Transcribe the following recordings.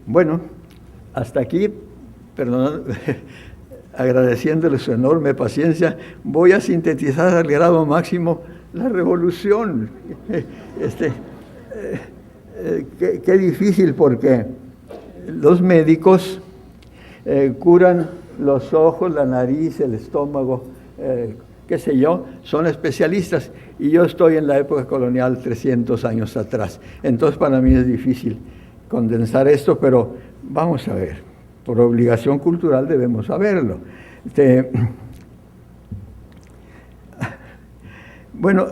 Bueno, hasta aquí, perdón, agradeciéndole su enorme paciencia, voy a sintetizar al grado máximo la revolución. Qué difícil, porque los médicos curan los ojos, la nariz, el estómago, qué sé yo, son especialistas, y yo estoy en la época colonial 300 años atrás. Entonces para mí es difícil condensar esto, pero vamos a ver, por obligación cultural debemos saberlo. Bueno,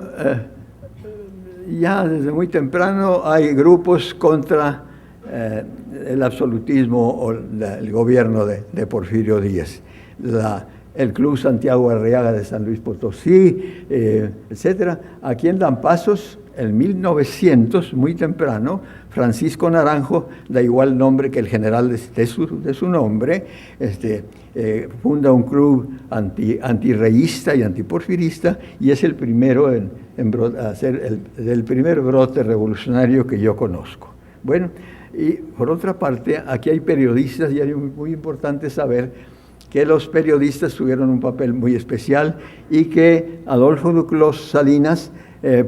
ya desde muy temprano hay grupos contra el absolutismo o el gobierno de Porfirio Díaz. El Club Santiago Arriaga de San Luis Potosí, etcétera. Aquí en Lampazos, en 1900, muy temprano, Francisco Naranjo, da igual nombre que el general de su nombre, funda un club antirreyista y antiporfirista, y es el primero en hacer el primer brote revolucionario que yo conozco. Bueno, y por otra parte, aquí hay periodistas, y es muy importante saber que los periodistas tuvieron un papel muy especial, y que Adolfo Duclos Salinas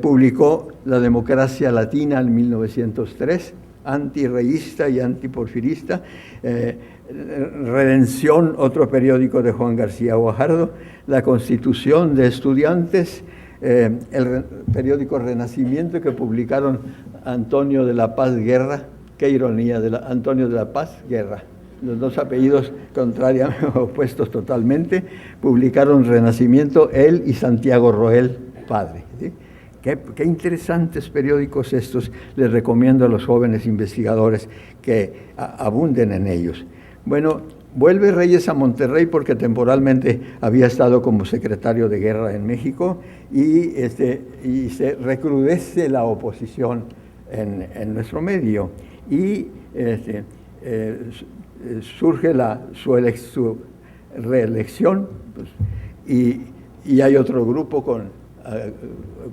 publicó La Democracia Latina en 1903, antirreyista y antiporfirista. Redención, otro periódico de Juan García Guajardo. La Constitución de Estudiantes, el periódico Renacimiento, que publicaron Antonio de la Paz Guerra. Qué ironía, Antonio de la Paz Guerra. Los dos apellidos contrariamente opuestos totalmente. Publicaron Renacimiento, él y Santiago Roel, padre. ¿Sí? Qué interesantes periódicos estos. Les recomiendo a los jóvenes investigadores que abunden en ellos. Bueno, vuelve Reyes a Monterrey porque temporalmente había estado como secretario de guerra en México, y se recrudece la oposición en nuestro medio, y surge su reelección, pues, y hay otro grupo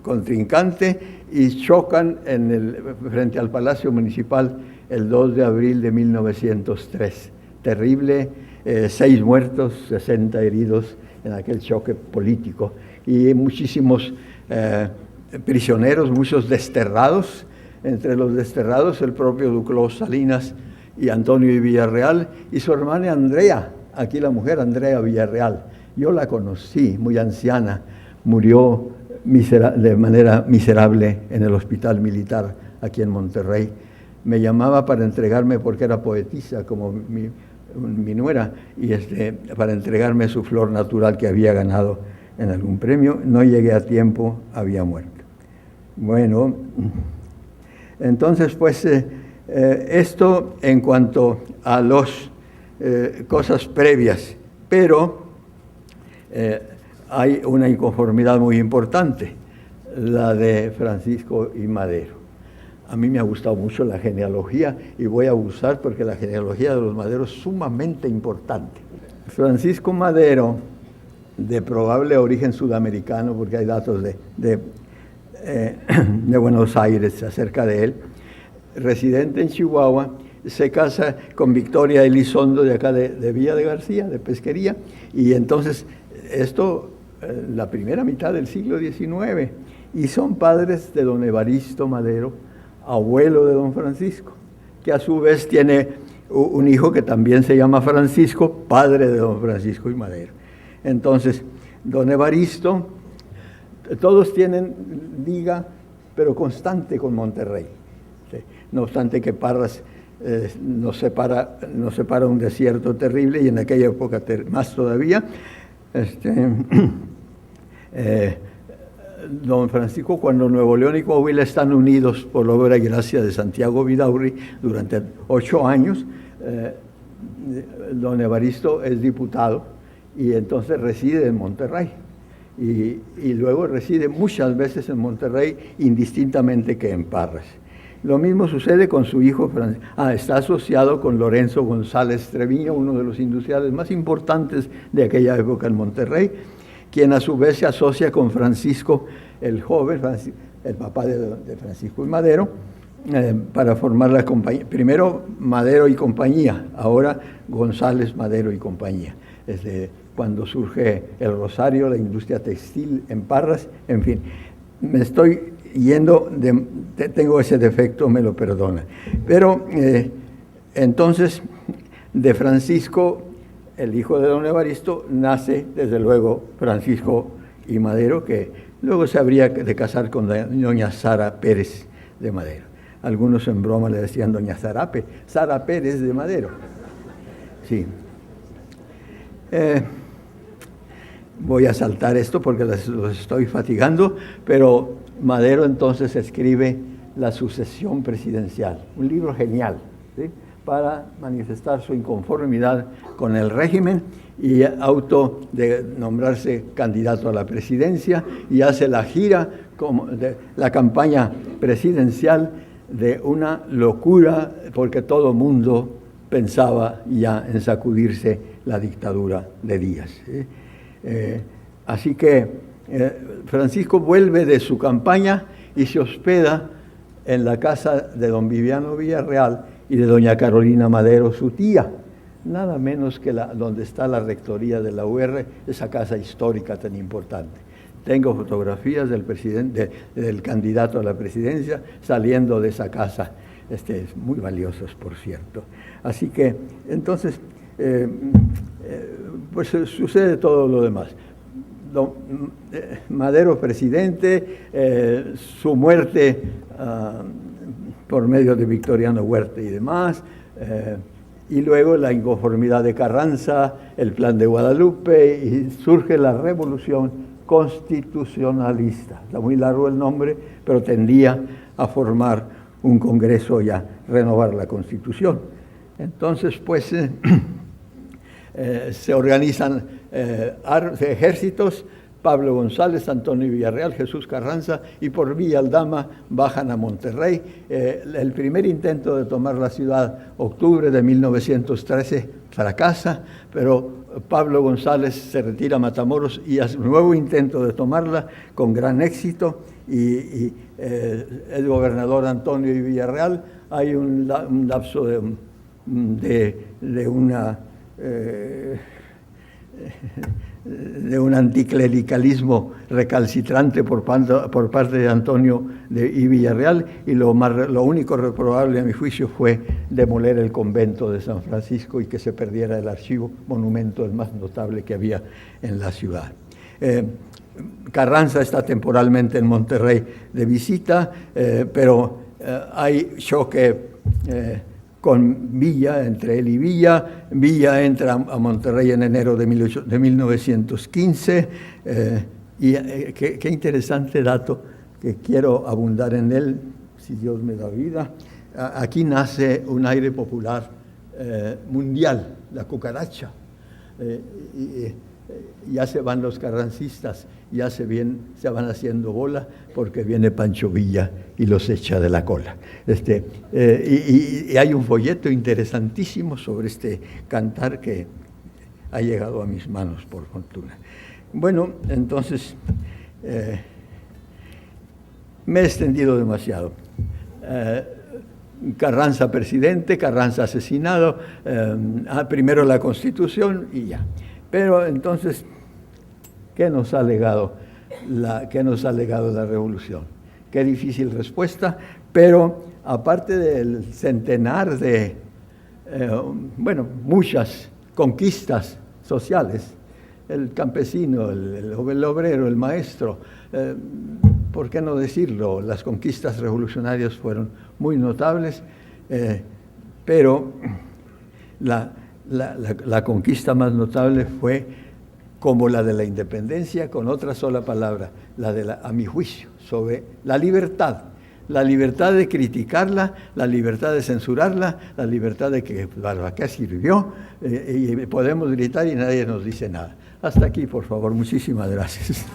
contrincante, y chocan frente al Palacio Municipal el 2 de abril de 1903. Terrible, 6 muertos, 60 heridos en aquel choque político, y muchísimos prisioneros, muchos desterrados. Entre los desterrados, el propio Duclos Salinas y Antonio y Villarreal, y su hermana Andrea, aquí la mujer Andrea Villarreal. Yo la conocí, muy anciana, murió de manera miserable en el hospital militar aquí en Monterrey. Me llamaba para entregarme, porque era poetisa como mi nuera, y para entregarme su flor natural que había ganado en algún premio. No llegué a tiempo, había muerto. Bueno, entonces pues esto en cuanto a las cosas previas, pero hay una inconformidad muy importante, la de Francisco y Madero. A mí me ha gustado mucho la genealogía, y voy a abusar porque la genealogía de los Maderos es sumamente importante. Francisco Madero, de probable origen sudamericano, porque hay datos de Buenos Aires acerca de él, residente en Chihuahua, se casa con Victoria Elizondo de acá de Villa de García, de Pesquería, y entonces esto, la primera mitad del siglo XIX, y son padres de don Evaristo Madero, abuelo de don Francisco, que a su vez tiene un hijo que también se llama Francisco, padre de don Francisco y Madero. Entonces, don Evaristo, todos tienen liga, pero constante con Monterrey. ¿Sí? No obstante que Parras nos separa un desierto terrible, y en aquella época más todavía. Don Francisco, cuando Nuevo León y Coahuila están unidos por la obra y gracia de Santiago Vidaurri durante 8 años, don Evaristo es diputado, y entonces reside en Monterrey, y luego reside muchas veces en Monterrey, indistintamente que en Parras. Lo mismo sucede con su hijo Francisco. Está asociado con Lorenzo González Treviño, uno de los industriales más importantes de aquella época en Monterrey, quien a su vez se asocia con Francisco el joven, el papá de Francisco y Madero, para formar la compañía. Primero Madero y compañía, ahora González, Madero y compañía. Desde cuando surge el Rosario, la industria textil en Parras, en fin. Me estoy yendo, tengo ese defecto, me lo perdona. Pero entonces, de Francisco, el hijo de don Evaristo, nace desde luego Francisco y Madero, que luego se habría de casar con doña Sara Pérez de Madero. Algunos en broma le decían doña Zarape, Sara Pérez de Madero. Sí. Voy a saltar esto porque los estoy fatigando, pero Madero entonces escribe La sucesión presidencial, un libro genial, ¿sí?, para manifestar su inconformidad con el régimen y de nombrarse candidato a la presidencia, y hace la gira, la campaña presidencial, de una locura, porque todo el mundo pensaba ya en sacudirse la dictadura de Díaz, ¿sí? Así que Francisco vuelve de su campaña y se hospeda en la casa de don Viviano Villarreal y de doña Carolina Madero, su tía, nada menos que donde está la rectoría de la UR, esa casa histórica tan importante. Tengo fotografías del candidato a la presidencia saliendo de esa casa, muy valiosas, por cierto. Así que, entonces, pues sucede todo lo demás. Madero presidente, su muerte por medio de Victoriano Huerta y demás, y luego la inconformidad de Carranza, el Plan de Guadalupe, y surge la Revolución Constitucionalista. Está muy largo el nombre, pero tendía a formar un congreso y a renovar la Constitución. Entonces, pues, se organizan ejércitos. Pablo González, Antonio Villarreal, Jesús Carranza, y por Villa Aldama bajan a Monterrey. El primer intento de tomar la ciudad, octubre de 1913, fracasa, pero Pablo González se retira a Matamoros y hace un nuevo intento de tomarla con gran éxito, y el gobernador Antonio Villarreal, hay un lapso de un anticlericalismo recalcitrante por parte de Antonio y Villarreal, y lo único reprobable a mi juicio fue demoler el convento de San Francisco y que se perdiera el archivo, monumento el más notable que había en la ciudad. Carranza está temporalmente en Monterrey de visita, pero hay choque con Villa, entre él y Villa. Villa entra a Monterrey en enero de 1915, y qué interesante dato, que quiero abundar en él, si Dios me da vida. Aquí nace un aire popular mundial, la cucaracha. Ya se van los carrancistas, ya se van haciendo bola, porque viene Pancho Villa y los echa de la cola. Y hay un folleto interesantísimo sobre este cantar que ha llegado a mis manos, por fortuna. Bueno, entonces, me he extendido demasiado. Carranza presidente, Carranza asesinado, primero la Constitución y ya. Pero entonces, ¿qué nos ha legado la revolución? Qué difícil respuesta, pero aparte del centenar de, muchas conquistas sociales, el campesino, el obrero, el maestro, ¿por qué no decirlo? Las conquistas revolucionarias fueron muy notables, pero la conquista más notable fue como la de la independencia, con otra sola palabra, a mi juicio, sobre la libertad de criticarla, la libertad de censurarla, la libertad de que ¿para qué sirvió? Y podemos gritar y nadie nos dice nada. Hasta aquí, por favor. Muchísimas gracias.